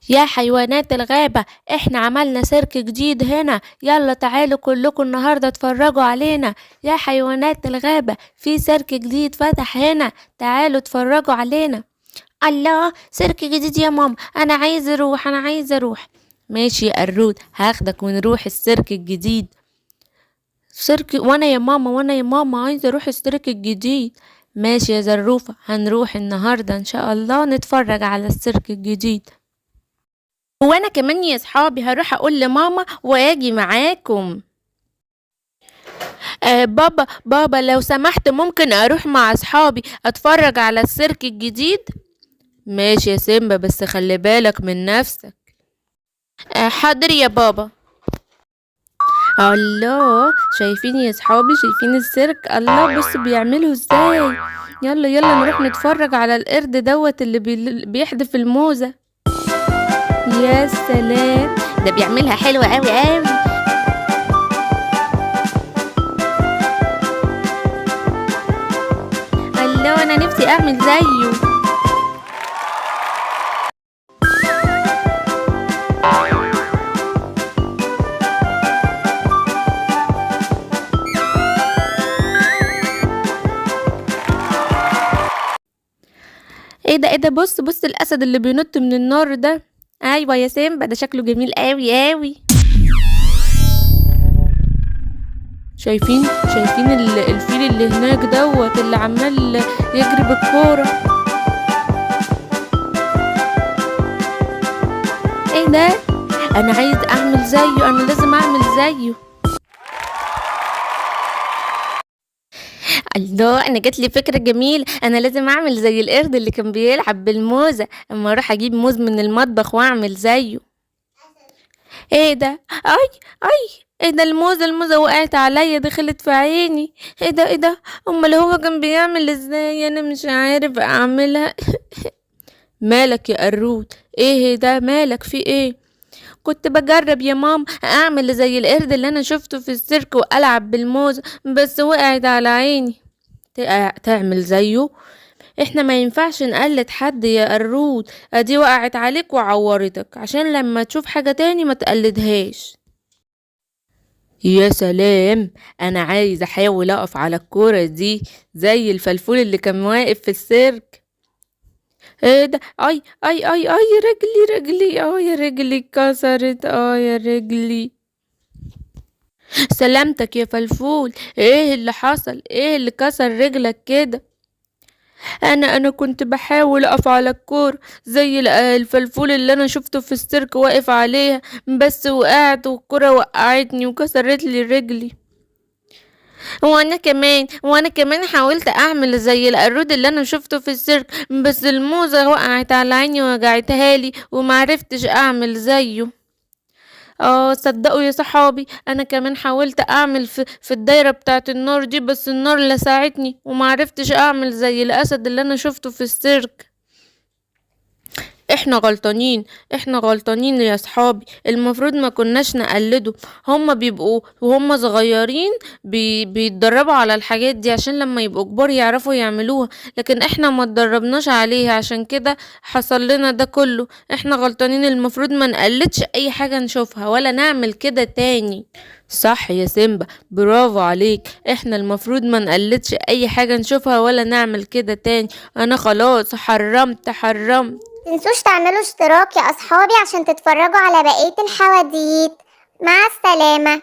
يا حيوانات الغابة، احنا عملنا سيرك جديد هنا. يلا تعالوا كلكم النهاردة اتفرجوا علينا. يا حيوانات الغابة، في سيرك جديد فتح هنا، تعالوا اتفرجوا علينا. الله، سيرك جديد يا ماما، انا عايزة اروح انا عايزة اروح. ماشي يا قرود، هاخدك ونروح السيرك الجديد. سيرك وانا يا ماما عايزة اروح السيرك الجديد. ماشي يا زروفة، هنروح النهاردة ان شاء الله نتفرج على السيرك الجديد. وانا كمان يا صحابي هروح اقول لماما واجي معاكم. بابا لو سمحت ممكن اروح مع اصحابي اتفرج على السيرك الجديد. ماشي يا سيمبا، بس خلي بالك من نفسك. حاضر يا بابا. الله، شايفين يا صحابي؟ شايفين السيرك؟ الله، بص بيعملوا ازاي. يلا يلا نروح نتفرج على القرد دوت اللي بيحدف الموزة. يا سلام، ده بيعملها حلوة قوي قوي. الله، انا نفسي اعمل زيه. ايه ده بص الاسد اللي بينط من النار ده. ايوه يا سيمبا، ده شكله جميل قوي قوي. شايفين الفيل اللي هناك دوت اللي عمال يجري بالكورة. ايه ده؟ انا عايز اعمل زيه، انا لازم اعمل زيه. الله، انا جات لي فكرة جميلة، انا لازم اعمل زي القرد اللي كان بيلعب بالموزة، اما اروح اجيب موز من المطبخ واعمل زيه. ايه ده؟ اي ايه ده؟ الموزة وقعت عليا، دخلت في عيني. ايه ده؟ امال هو كان بيعمل ازاي؟ انا مش عارف اعملها. مالك يا قرود؟ ايه ده؟ مالك في ايه؟ كنت بجرب يا ماما اعمل زي القرد اللي انا شفته في السيرك والعب بالموزة، بس وقعت على عيني. تعمل زيه؟ احنا ما ينفعش نقلد حد يا قرود، ادي وقعت عليك وعورتك، عشان لما تشوف حاجة تاني ما تقلدهاش. يا سلام، انا عايز احاول اقف على الكورة دي زي الفلفول اللي كان واقف في السيرك. ايه ده؟ اي رجلي يا رجلي اتكسرت، يا رجلي. سلامتك يا فلفول، ايه اللي حصل؟ ايه اللي كسر رجلك كده؟ انا كنت بحاول اقف على الكور زي الفلفول اللي انا شفته في السيرك واقف عليها، بس وقعت والكرة وقعتني وكسرت لي رجلي. وانا كمان حاولت اعمل زي القرود اللي انا شفته في السيرك، بس الموزة وقعت على عيني ووجعتها لي ومعرفتش اعمل زيه. صدقوا يا صحابي، انا كمان حاولت اعمل في الدايرة بتاعة النار دي، بس النار لسعتني ومعرفتش اعمل زي الاسد اللي انا شفته في السيرك. احنا غلطانين يا صحابي، المفروض ما كناش نقلده. هما بيبقوا وهم صغيرين بيتدربوا على الحاجات دي عشان لما يبقوا كبار يعرفوا يعملوها، لكن احنا ما اتدربناش عليها، عشان كده حصل لنا ده كله. احنا غلطانين، المفروض ما نقلدش اي حاجة نشوفها ولا نعمل كده تاني. صح يا سيمبا، برافو عليك، احنا المفروض ما نقلدش اي حاجة نشوفها ولا نعمل كده تاني. انا خلاص حرمت. متنسوش تعملوا اشتراك يا أصحابي عشان تتفرجوا على بقية الحواديت. مع السلامة.